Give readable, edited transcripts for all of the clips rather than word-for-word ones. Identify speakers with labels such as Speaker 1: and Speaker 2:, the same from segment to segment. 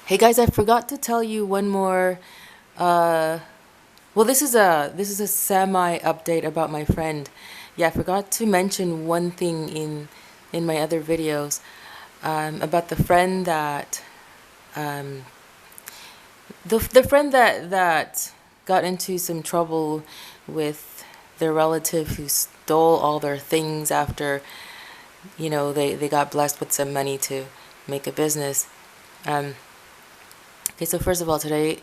Speaker 1: Hey guys, I forgot to tell you one more. Uh, well, this is a semi update about my friend. Yeah, I forgot to mention one thing in my other videos about the friend that um, the friend that got into some trouble with their relative who stole all their things after they got blessed with some money to make a business. Um, Okay, so first of all, today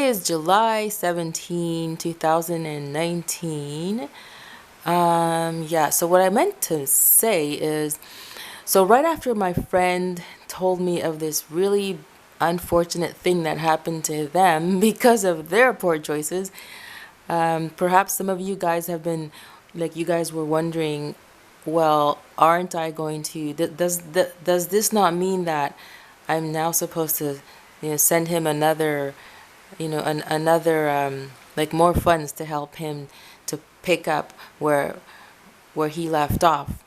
Speaker 1: is July 17, 2019. Yeah, so what I meant to say is, so right after my friend told me of this really unfortunate thing that happened to them because of their poor choices, perhaps some of you guys have been, like, you guys were wondering, well, aren't I going to, does this not mean that I'm now supposed to, send him another, another, like more funds to help him to pick up where he left off,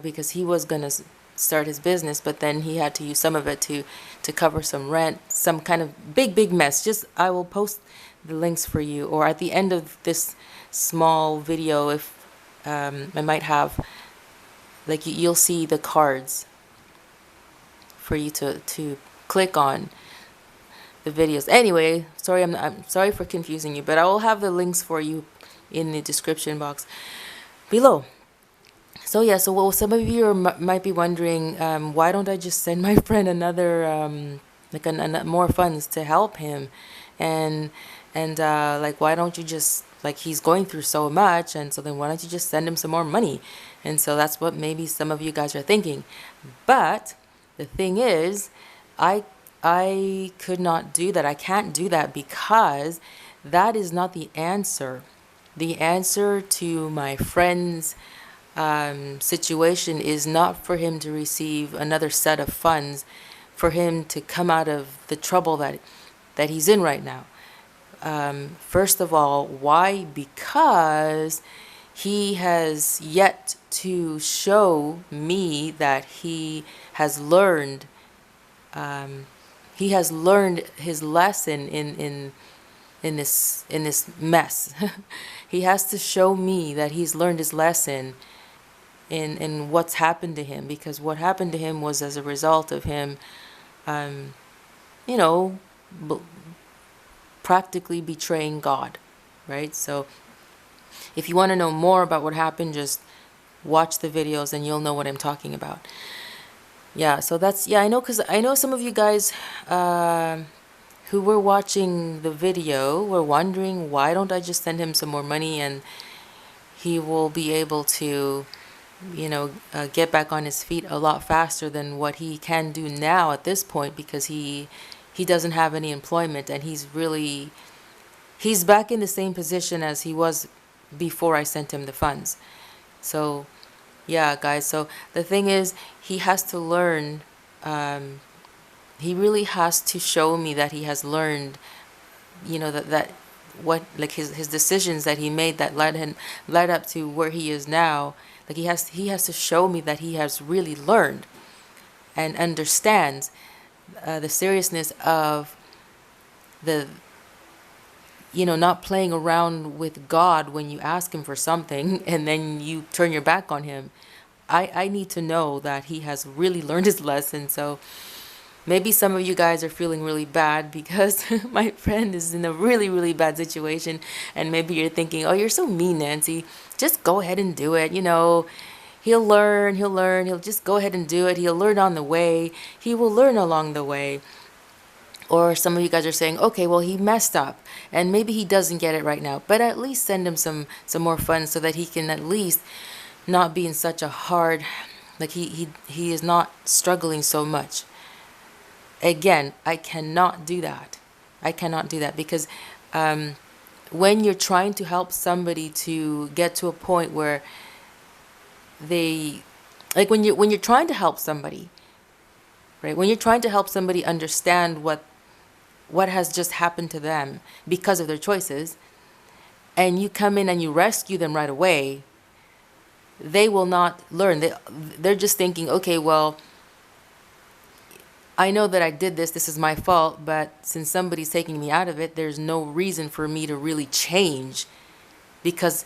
Speaker 1: because he was going to start his business, but then he had to use some of it to cover some rent, some kind of big mess. Just I will post the links for you, or at the end of this small video, if I might have, like, you'll see the cards for you to click on the videos. Anyway, sorry, I'm sorry for confusing you, but I will have the links for you in the description box below. So yeah, so well, some of you might be wondering, why don't I just send my friend another, like more funds to help him, and like, why don't you just, like, he's going through so much, and so then why don't you just send him some more money? And so that's what maybe some of you guys are thinking. But the thing is, I I could not do that. I can't do that because that is not the answer. The answer to my friend's situation is not for him to receive another set of funds for him to come out of the trouble that he's in right now. First of all, why? Because he has yet to show me that um, he has learned his lesson in this mess. He has to show me that he's learned his lesson in what's happened to him, because what happened to him was as a result of him, um, you know, b- practically betraying God, right? So if you want to know more about what happened, just watch the videos and you'll know what I'm talking about. Yeah, so that's, yeah, I know, because I know some of you guys who were watching the video were wondering, why don't I just send him some more money and he will be able to, get back on his feet a lot faster than what he can do now at this point, because he doesn't have any employment, and he's back in the same position as he was before I sent him the funds. So yeah, guys, so the thing is, he has to learn, he really has to show me that he has learned, that what, like, his decisions that he made that led up to where he is now. Like, he has to show me that he has really learned and understands the seriousness of the, not playing around with God when you ask him for something and then you turn your back on him. I need to know that he has really learned his lesson. So maybe some of you guys are feeling really bad because my friend is in a really bad situation, and maybe you're thinking, oh, you're so mean, Nancy. Just go ahead and do it. He'll just go ahead and do it. He'll learn on the way. He will learn along the way. Or some of you guys are saying, okay, well, he messed up and maybe he doesn't get it right now, but at least send him some more funds so that he can at least not be in such a hard, like, he is not struggling so much. Again, I cannot do that. I cannot do that because when you're trying to help somebody to get to a point where they, like, when you're trying to help somebody, right? When you're trying to help somebody understand what has just happened to them because of their choices, and you come in and you rescue them right away, they will not learn. They're just thinking, okay, well, I know that I did this. This is my fault. But since somebody's taking me out of it, there's no reason for me to really change, because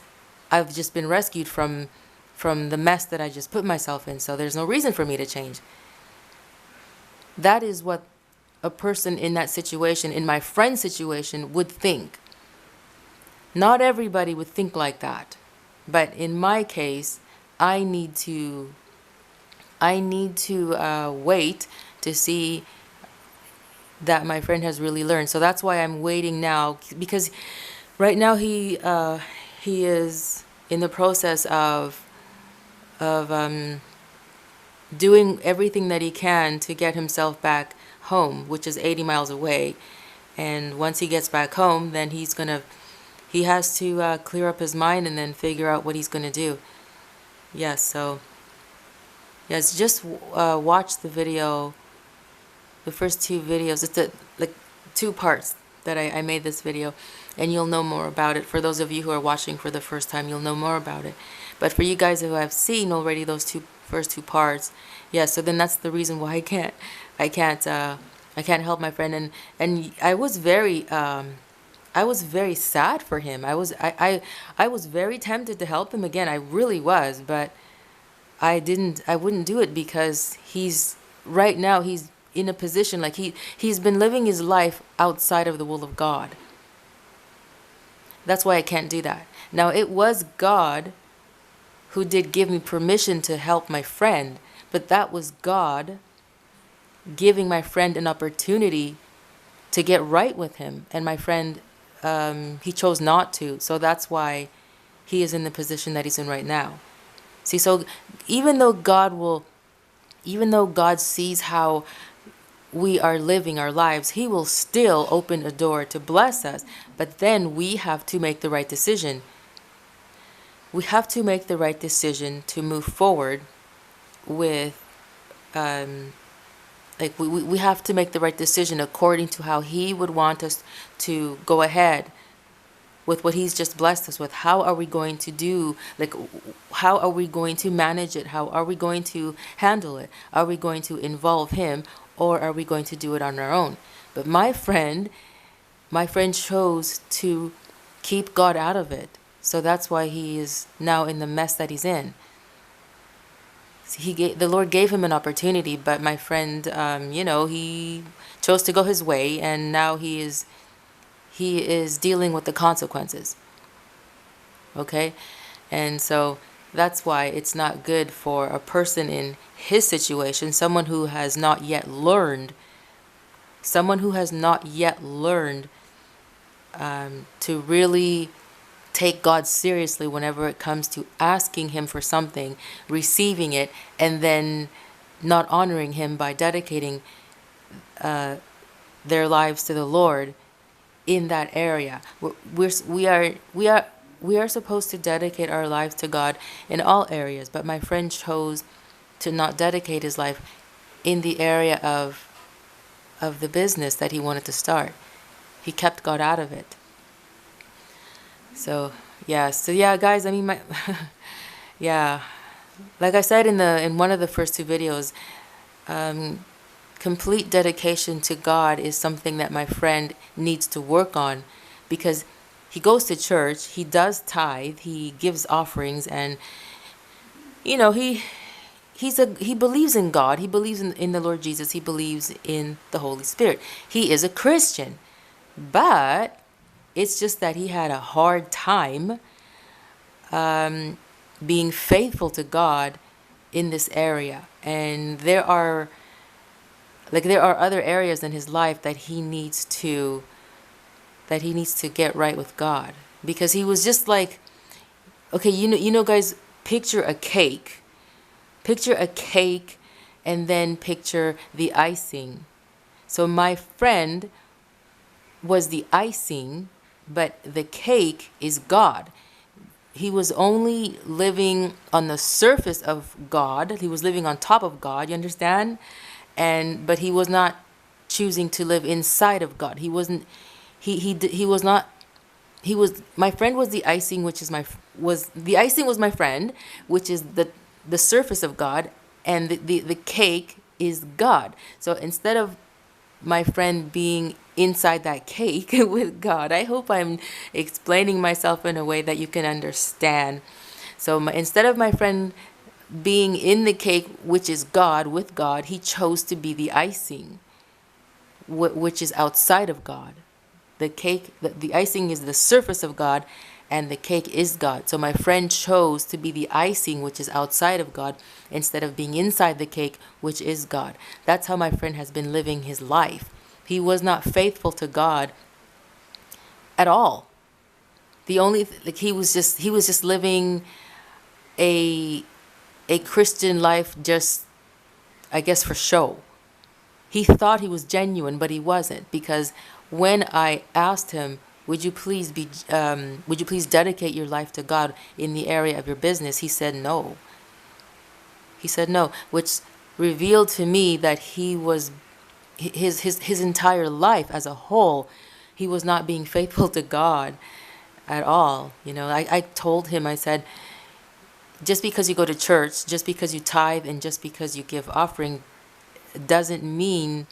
Speaker 1: I've just been rescued from the mess that I just put myself in. So there's no reason for me to change. That is what a person in that situation, in my friend's situation, would think. Not everybody would think like that. But in my case, I need to wait to see that my friend has really learned. So that's why I'm waiting now, because right now he is in the process of doing everything that he can to get himself back home, which is 80 miles away. And once he gets back home, then he has to clear up his mind and then figure out what he's gonna do. Yes, so yes, just watch the video, the first two videos. It's like 2 parts that I made this video, and you'll know more about it. For those of you who are watching for the first time, you'll know more about it. But for you guys who have seen already those first two parts, yeah, so then that's the reason why I can't help my friend. And I was very sad for him. I was very tempted to help him again. I really was, but I wouldn't do it, because right now he's in a position like he's been living his life outside of the will of God. That's why I can't do that. Now, it was God who did give me permission to help my friend, but that was God giving my friend an opportunity to get right with him, and my friend, he chose not to. So that's why he is in the position that he's in right now. See, so even though God sees how we are living our lives, he will still open a door to bless us. But then we have to make the right decision. We have to make the right decision to move forward with, we have to make the right decision according to how he would want us to go ahead with what he's just blessed us with. How are we going to do, how are we going to manage it? How are we going to handle it? Are we going to involve him, or are we going to do it on our own? But my friend chose to keep God out of it. So that's why he is now in the mess that he's in. The Lord gave him an opportunity, but my friend, he chose to go his way, and now he is dealing with the consequences. Okay? And so that's why it's not good for a person in his situation, someone who has not yet learned to really take God seriously whenever it comes to asking him for something, receiving it, and then not honoring him by dedicating their lives to the Lord in that area. We are supposed to dedicate our lives to God in all areas, but my friend chose to not dedicate his life in the area of the business that he wanted to start. He kept God out of it. So yeah, guys, I mean, yeah, like I said in one of the first 2 videos, complete dedication to God is something that my friend needs to work on, because he goes to church, he does tithe, he gives offerings, and he believes in God, he believes in the Lord Jesus, he believes in the Holy Spirit. He is a Christian, but it's just that he had a hard time being faithful to God in this area. And there are other areas in his life that he needs to get right with God, because he was just like, okay, guys, picture a cake, and then picture the icing. So my friend was the icing, but the cake is God. He was only living on the surface of God. He was living on top of God, you understand? But he was not choosing to live inside of God. He wasn't, he was not, he was, my friend was the icing, the icing was my friend, which is the surface of God, and the cake is God. So instead of my friend being inside that cake with God, I hope I'm explaining myself in a way that you can understand. So instead of my friend being in the cake, which is God, with God, he chose to be the icing, which is outside of God. The cake, the icing is the surface of God, and the cake is God. So my friend chose to be the icing, which is outside of God, instead of being inside the cake, which is God. That's how my friend has been living his life. He was not faithful to God at all. The only like he was just living a Christian life, just I guess for show. He thought he was genuine, but he wasn't, because when I asked him, would you please dedicate your life to God in the area of your business? He said no. He said no, which revealed to me that he was his entire life as a whole, he was not being faithful to God at all. I told him, I said, just because you go to church, just because you tithe, and just because you give offering doesn't mean,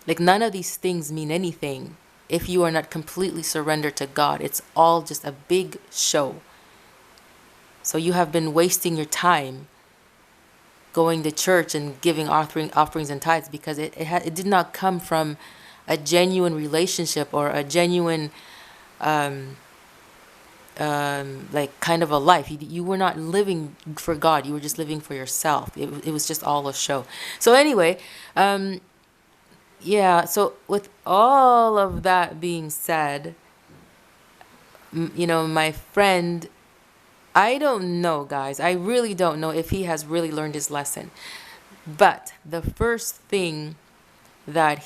Speaker 1: like, none of these things mean anything if you are not completely surrendered to God. It's all just a big show. So you have been wasting your time going to church and giving offerings and tithes, because it did not come from a genuine relationship or a genuine like kind of a life. You were not living for God. You were just living for yourself. It was just all a show. So anyway, yeah, so with all of that being said, my friend, I don't know, guys. I really don't know if he has really learned his lesson. But the first thing that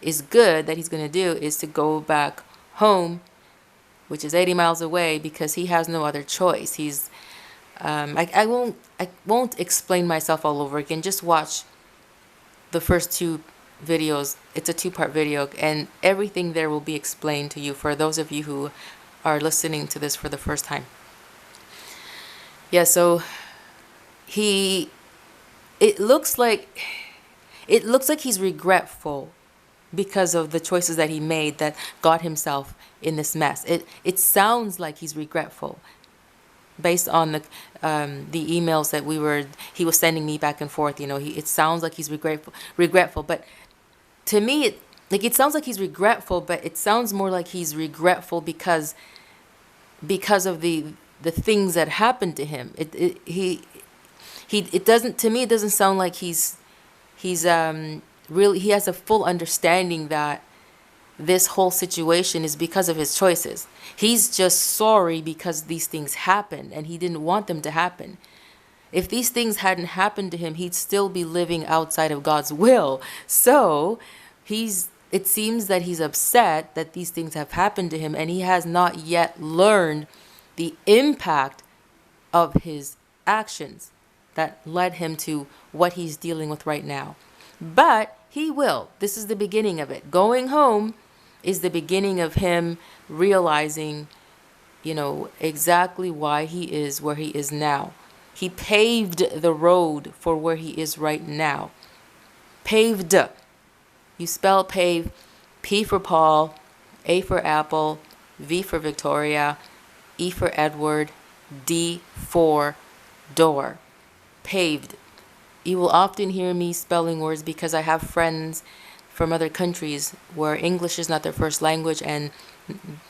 Speaker 1: is good that he's going to do is to go back home, which is 80 miles away, because he has no other choice. He's I won't explain myself all over again. Just watch the first two videos. It's a 2-part video, and everything there will be explained to you for those of you who are listening to this for the first time. Yeah, so it looks like he's regretful because of the choices that he made that got himself in this mess. It sounds like he's regretful based on the emails that he was sending me back and forth. It sounds like he's regretful, but to me, it sounds like he's regretful, but it sounds more like he's regretful because of the things that happened to him. It doesn't, to me, it doesn't sound like he's really, he has a full understanding that this whole situation is because of his choices. He's just sorry because these things happened, and he didn't want them to happen. If these things hadn't happened to him, he'd still be living outside of God's will. So it seems that he's upset that these things have happened to him, and he has not yet learned the impact of his actions that led him to what he's dealing with right now. But he will. This is the beginning of it. Going home is the beginning of him realizing, exactly why he is where he is now. He paved the road for where he is right now. Paved. You spell pave, P for Paul, A for Apple, V for Victoria, E for Edward, D for door. Paved. You will often hear me spelling words because I have friends from other countries where English is not their first language, and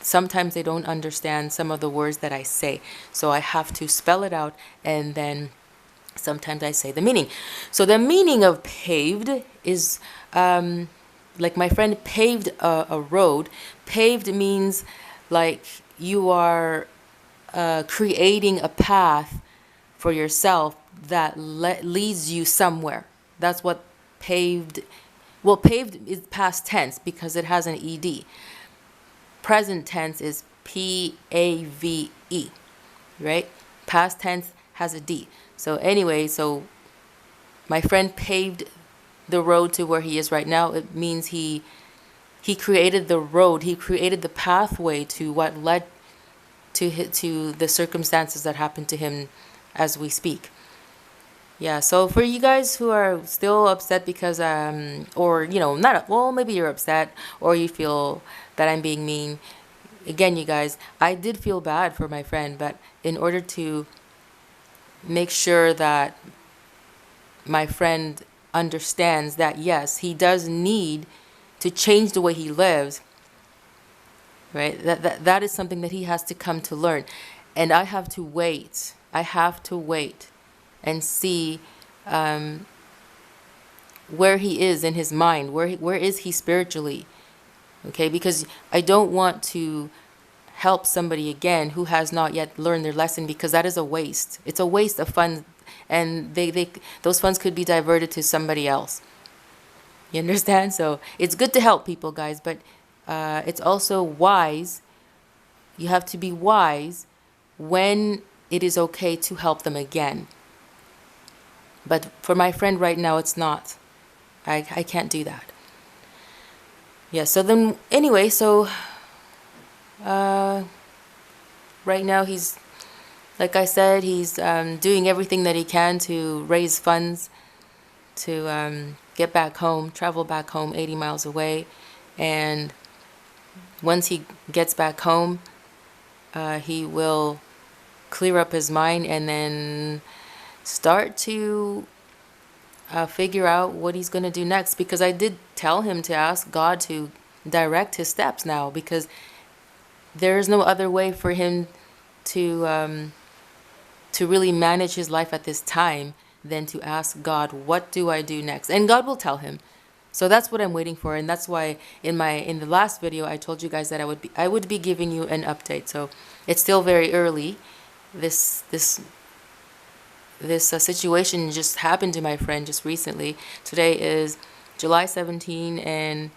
Speaker 1: sometimes they don't understand some of the words that I say. So I have to spell it out, and then sometimes I say the meaning. So the meaning of paved is like my friend paved a road. Paved means like you are creating a path for yourself that leads you somewhere. That's what paved. Well, paved is past tense because it has an ed. Present tense is PAVE, right? Past tense has a D. So anyway, so my friend paved the road to where he is right now. It means he created the road. He created the pathway to what led to the circumstances that happened to him as we speak. Yeah, so for you guys who are still upset because or not, well, maybe you're upset or you feel that I'm being mean. Again, you guys, I did feel bad for my friend, but in order to make sure that my friend understands that yes, he does need to change the way he lives, right? That is something that he has to come to learn. And I have to wait. I have to wait and see where he is in his mind, where is he spiritually, okay? Because I don't want to help somebody again who has not yet learned their lesson, because that is a waste. It's a waste of funds, and those funds could be diverted to somebody else. You understand? So it's good to help people, guys, but it's also wise. You have to be wise when it is okay to help them again. But for my friend right now, it's not. I can't do that. Yeah, so then, anyway, so right now he's, like I said, he's doing everything that he can to raise funds to get back home, travel back home 80 miles away. And once he gets back home, he will clear up his mind and then start to figure out what he's going to do next, because I did tell him to ask God to direct his steps now, because there is no other way for him to really manage his life at this time than to ask God, what do I do next? And God will tell him. So that's what I'm waiting for, and that's why in the last video I told you guys that I would be giving you an update. So it's still very early. This situation just happened to my friend just recently. Today is July 17, and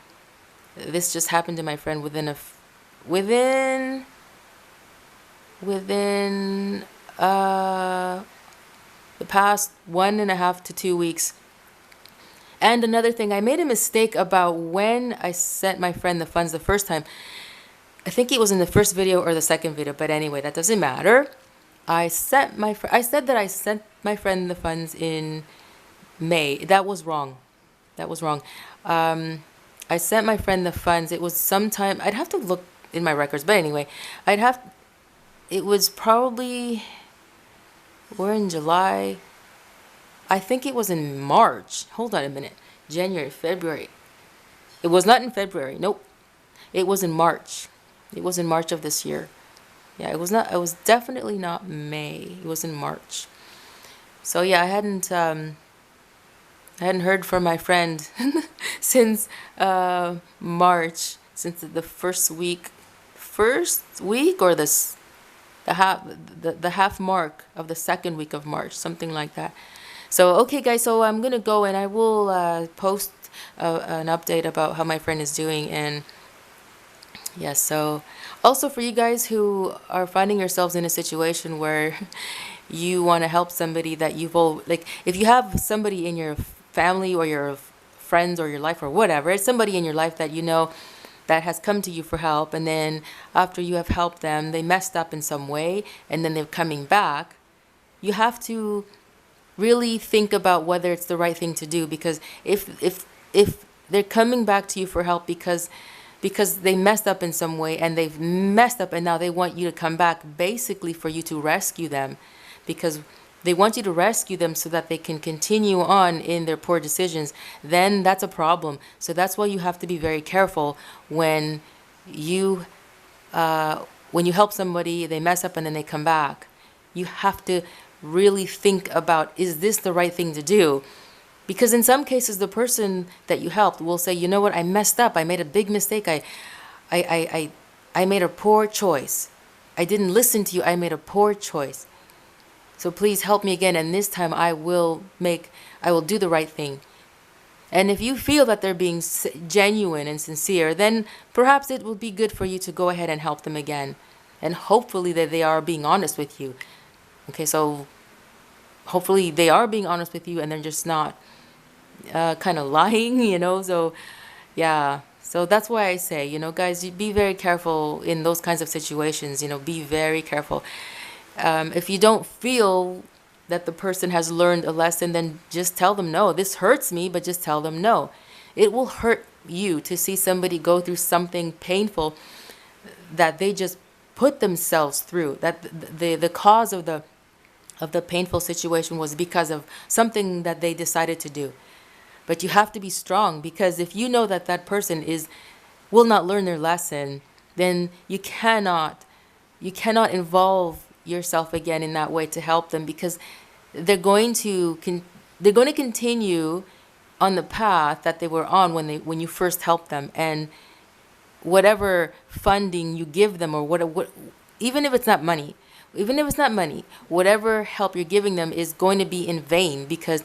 Speaker 1: this just happened to my friend within the past 1.5 to 2 weeks. And another thing, I made a mistake about when I sent my friend the funds the first time. I think it was in the first video or the second video, but anyway, that doesn't matter. I said that I sent my friend the funds in May. That was wrong. That was wrong. I sent my friend the funds. It was sometime, I'd have to look in my records, but anyway, it was probably, we're in July. I think it was in March. Hold on a minute. January, February. It was not in February. Nope. It was in March. It was in March of this year. Yeah, it was not. It was definitely not May. It was in March. So yeah, I hadn't heard from my friend since March, since the first week or the half mark of the second week of March, something like that. So okay, guys. So I'm gonna go, and I will post an update about how my friend is doing. And yes, so also for you guys who are finding yourselves in a situation where you want to help somebody that like, if you have somebody in your family or your friends or your life or whatever, it's somebody in your life that you know that has come to you for help, and then after you have helped them, they messed up in some way, and then they're coming back, you have to really think about whether it's the right thing to do, because if they're coming back to you for help because they messed up in some way, and they've messed up, and now they want you to come back basically for you to rescue them, because they want you to rescue them so that they can continue on in their poor decisions, then that's a problem. So that's why you have to be very careful when you help somebody, they mess up and then they come back. You have to really think about, is this the right thing to do? Because in some cases, the person that you helped will say, you know what, I messed up. I made a big mistake. I made a poor choice. I didn't listen to you. I made a poor choice. So please help me again. And this time I will do the right thing. And if you feel that they're being genuine and sincere, then perhaps it will be good for you to go ahead and help them again. And hopefully that they are being honest with you. Okay, so hopefully they are being honest with you and they're just not kind of lying, So yeah, so that's why I say, guys, you be very careful in those kinds of situations, be very careful. If you don't feel that the person has learned a lesson, then just tell them no. This hurts me, but just tell them no. It will hurt you to see somebody go through something painful that they just put themselves through. That the cause of the painful situation was because of something that they decided to do. But you have to be strong, because if you know that that person will not learn their lesson, then you cannot involve yourself again in that way to help them, because they're going to continue on the path that they were on when you first helped them. And whatever funding you give them, or what even if it's not money, whatever help you're giving them is going to be in vain, because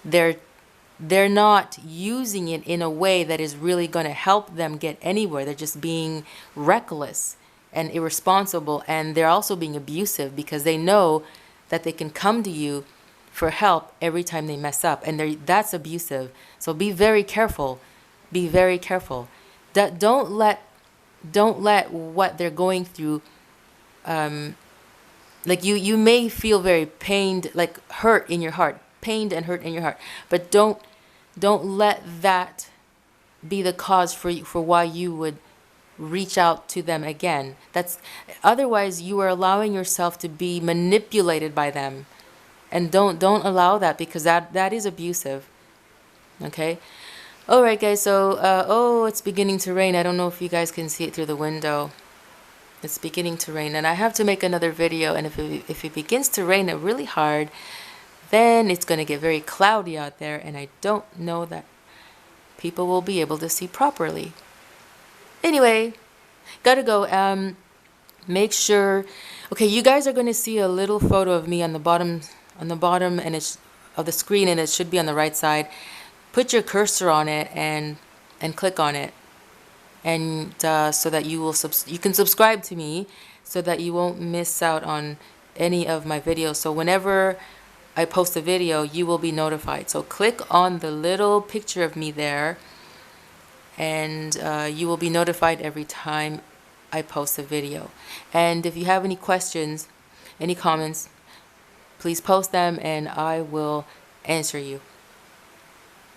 Speaker 1: they're not using it in a way that is really going to help them get anywhere. They're just being reckless and irresponsible, and they're also being abusive, because they know that they can come to you for help every time they mess up, and that's abusive. So be very careful. Be very careful. Don't let what they're going through, like you may feel very pained, like hurt in your heart, pained and hurt in your heart, but don't let that be the cause for why you would reach out to them again. Otherwise you are allowing yourself to be manipulated by them, and don't allow that, because that is abusive. Okay. All right, guys. So oh, it's beginning to rain. I don't know if you guys can see it through the window. It's beginning to rain, and I have to make another video. And if it begins to rain really hard, then it's going to get very cloudy out there, and I don't know that people will be able to see properly. Anyway, gotta go. Make sure. Okay, you guys are going to see a little photo of me on the bottom, and it's of the screen, and it should be on the right side. Put your cursor on it and click on it, and so that you can subscribe to me, so that you won't miss out on any of my videos. So whenever I post a video, you will be notified. So click on the little picture of me there, and you will be notified every time I post a video. And if you have any questions, any comments, please post them, and I will answer you.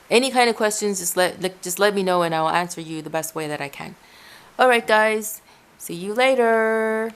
Speaker 1: Any kind of questions, just let me know, and I will answer you the best way that I can. All right, guys. See you later.